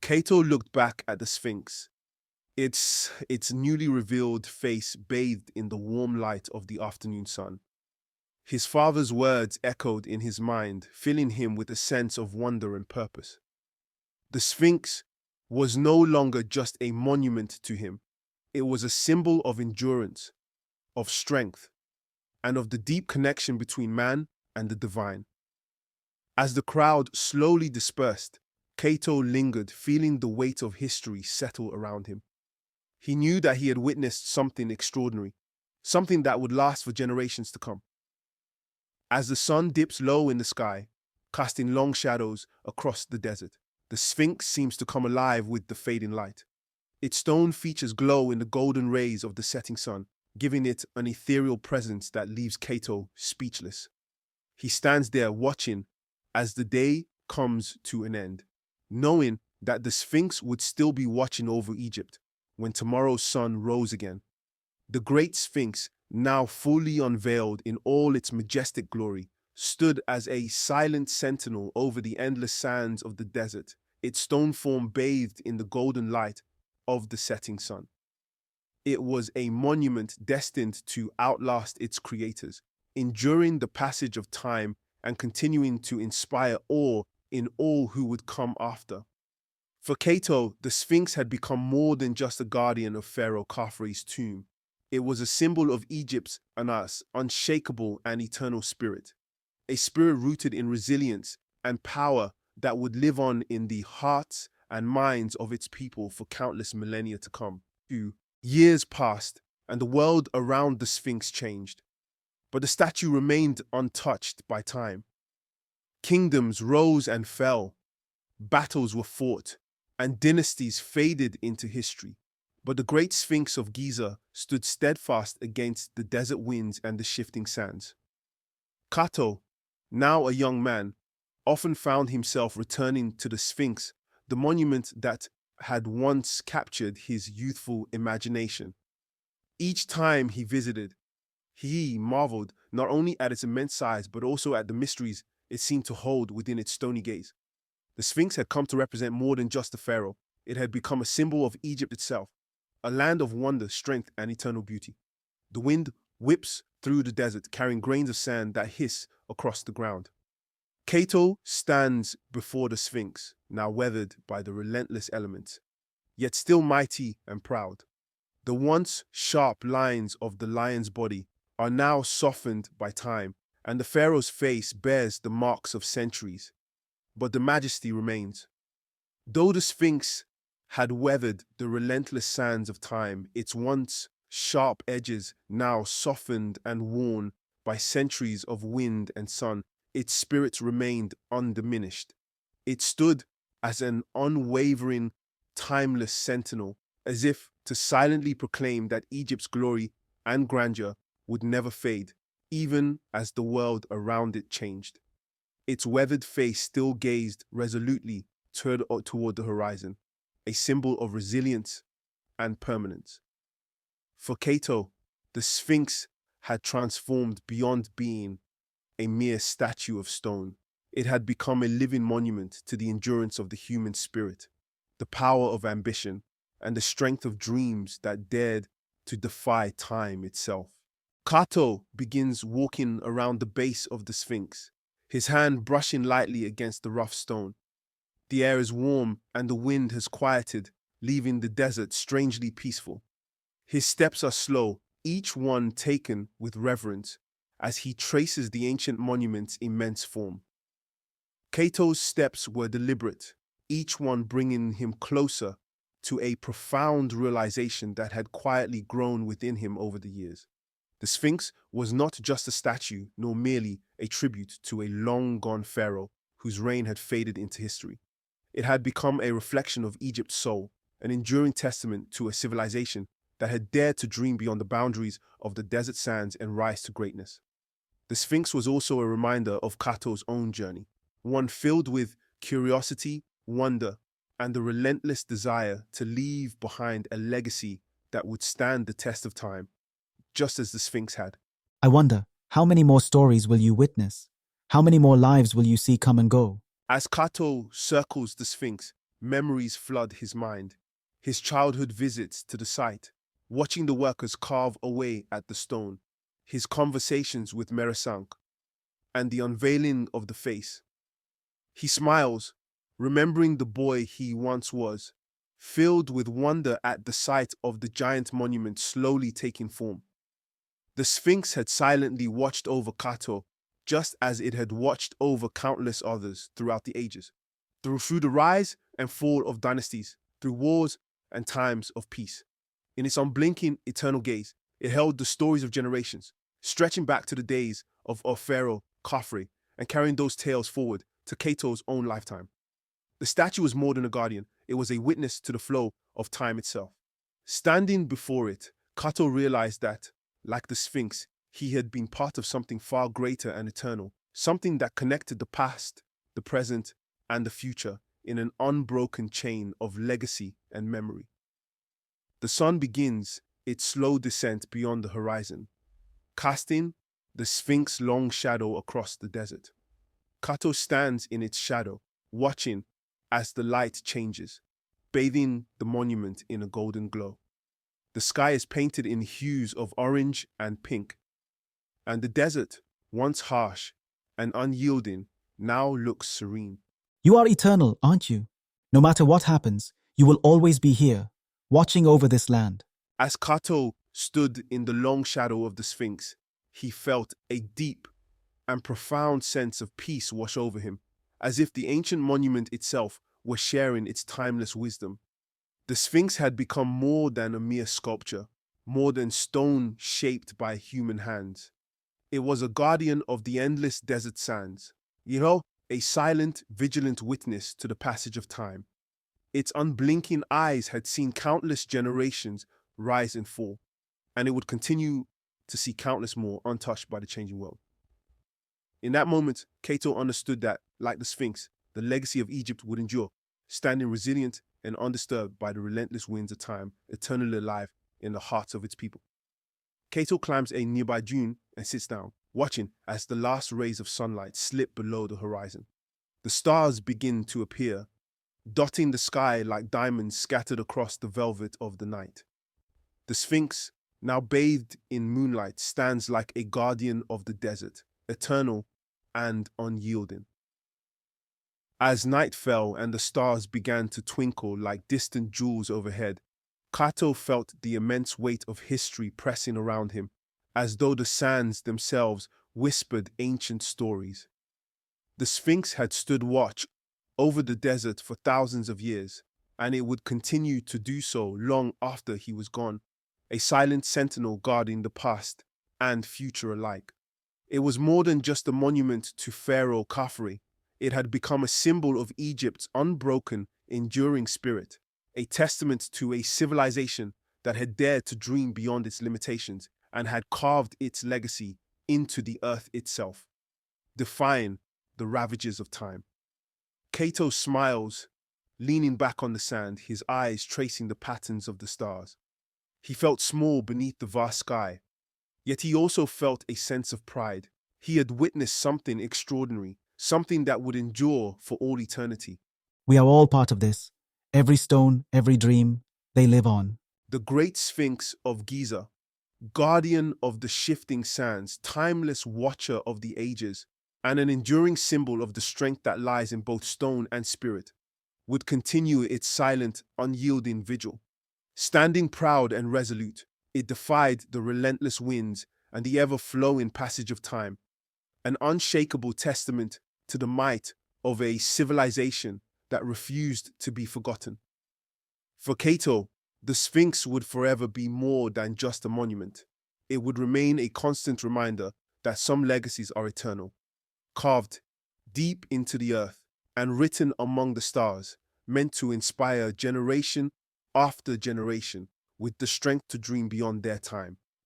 Kato looked back at the Sphinx, its newly revealed face bathed in the warm light of the afternoon sun. His father's words echoed in his mind, filling him with a sense of wonder and purpose. The Sphinx was no longer just a monument to him. It was a symbol of endurance, of strength, and of the deep connection between man and the divine. As the crowd slowly dispersed, Kato lingered, feeling the weight of history settle around him. He knew that he had witnessed something extraordinary, something that would last for generations to come. As the sun dips low in the sky, casting long shadows across the desert, the Sphinx seems to come alive with the fading light. Its stone features glow in the golden rays of the setting sun, giving it an ethereal presence that leaves Kato speechless. He stands there watching as the day comes to an end, knowing that the Sphinx would still be watching over Egypt when tomorrow's sun rose again. The Great Sphinx, now fully unveiled in all its majestic glory, stood as a silent sentinel over the endless sands of the desert, its stone form bathed in the golden light of the setting sun. It was a monument destined to outlast its creators, enduring the passage of time and continuing to inspire awe in all who would come after. For Kato, the Sphinx had become more than just a guardian of Pharaoh Khafre's tomb. It was a symbol of Egypt's unshakable and eternal spirit, a spirit rooted in resilience and power that would live on in the hearts and minds of its people for countless millennia to come. Years passed, and the world around the Sphinx changed, but the statue remained untouched by time. Kingdoms rose and fell, battles were fought, and dynasties faded into history. But the Great Sphinx of Giza stood steadfast against the desert winds and the shifting sands. Kato, now a young man, often found himself returning to the Sphinx, the monument that had once captured his youthful imagination. Each time he visited, he marveled not only at its immense size, but also at the mysteries it seemed to hold within its stony gaze. The Sphinx had come to represent more than just the pharaoh. It had become a symbol of Egypt itself, a land of wonder, strength, and eternal beauty. The wind whips through the desert, carrying grains of sand that hiss across the ground. Kato stands before the Sphinx, now weathered by the relentless elements, yet still mighty and proud. The once sharp lines of the lion's body are now softened by time, and the pharaoh's face bears the marks of centuries. But the majesty remains. Though the Sphinx had weathered the relentless sands of time, its once sharp edges now softened and worn by centuries of wind and sun, its spirit remained undiminished. It stood as an unwavering, timeless sentinel, as if to silently proclaim that Egypt's glory and grandeur would never fade, even as the world around it changed. Its weathered face still gazed resolutely toward the horizon, a symbol of resilience and permanence. For Kato, the Sphinx had transformed beyond being a mere statue of stone. It had become a living monument to the endurance of the human spirit, the power of ambition, and the strength of dreams that dared to defy time itself. Kato begins walking around the base of the Sphinx, his hand brushing lightly against the rough stone. The air is warm and the wind has quieted, leaving the desert strangely peaceful. His steps are slow, each one taken with reverence, as he traces the ancient monument's immense form. Kato's steps were deliberate, each one bringing him closer to a profound realization that had quietly grown within him over the years. The Sphinx was not just a statue, nor merely a tribute to a long-gone pharaoh whose reign had faded into history. It had become a reflection of Egypt's soul, an enduring testament to a civilization that had dared to dream beyond the boundaries of the desert sands and rise to greatness. The Sphinx was also a reminder of Kato's own journey, one filled with curiosity, wonder, and the relentless desire to leave behind a legacy that would stand the test of time, just as the Sphinx had. I wonder, how many more stories will you witness? How many more lives will you see come and go? As Kato circles the Sphinx, memories flood his mind. His childhood visits to the site, watching the workers carve away at the stone, his conversations with Merasank, and the unveiling of the face. He smiles, remembering the boy he once was, filled with wonder at the sight of the giant monument slowly taking form. The Sphinx had silently watched over Kato, just as it had watched over countless others throughout the ages, through the rise and fall of dynasties, through wars and times of peace. In its unblinking, eternal gaze, it held the stories of generations, stretching back to the days of Pharaoh Khafre and carrying those tales forward to Kato's own lifetime. The statue was more than a guardian, it was a witness to the flow of time itself. Standing before it, Kato realized that, like the Sphinx, he had been part of something far greater and eternal, something that connected the past, the present, and the future in an unbroken chain of legacy and memory. The sun begins its slow descent beyond the horizon, casting the Sphinx's long shadow across the desert. Kato stands in its shadow, watching as the light changes, bathing the monument in a golden glow. The sky is painted in hues of orange and pink, and the desert, once harsh and unyielding, now looks serene. You are eternal, aren't you? No matter what happens, you will always be here, watching over this land. As Kato stood in the long shadow of the Sphinx, he felt a deep and profound sense of peace wash over him, as if the ancient monument itself were sharing its timeless wisdom. The Sphinx had become more than a mere sculpture, more than stone shaped by human hands. It was a guardian of the endless desert sands, a silent, vigilant witness to the passage of time. Its unblinking eyes had seen countless generations rise and fall, and it would continue to see countless more untouched by the changing world. In that moment, Kato understood that, like the Sphinx, the legacy of Egypt would endure, standing resilient and undisturbed by the relentless winds of time, eternally alive in the hearts of its people. Kato climbs a nearby dune and sits down, watching as the last rays of sunlight slip below the horizon. The stars begin to appear, dotting the sky like diamonds scattered across the velvet of the night. The Sphinx, now bathed in moonlight, stands like a guardian of the desert, eternal and unyielding. As night fell and the stars began to twinkle like distant jewels overhead, Kato felt the immense weight of history pressing around him, as though the sands themselves whispered ancient stories. The Sphinx had stood watch over the desert for thousands of years, and it would continue to do so long after he was gone, a silent sentinel guarding the past and future alike. It was more than just a monument to Pharaoh Khafre. It had become a symbol of Egypt's unbroken, enduring spirit, a testament to a civilization that had dared to dream beyond its limitations and had carved its legacy into the earth itself, defying the ravages of time. Kato smiles, leaning back on the sand, his eyes tracing the patterns of the stars. He felt small beneath the vast sky, yet he also felt a sense of pride. He had witnessed something extraordinary, something that would endure for all eternity. We are all part of this. Every stone, every dream, they live on. The Great Sphinx of Giza, guardian of the shifting sands, timeless watcher of the ages, and an enduring symbol of the strength that lies in both stone and spirit, would continue its silent, unyielding vigil. Standing proud and resolute, it defied the relentless winds and the ever-flowing passage of time, an unshakable testament to the might of a civilization that refused to be forgotten. For Kato, the Sphinx would forever be more than just a monument. It would remain a constant reminder that some legacies are eternal, carved deep into the earth and written among the stars, meant to inspire generation after generation with the strength to dream beyond their time.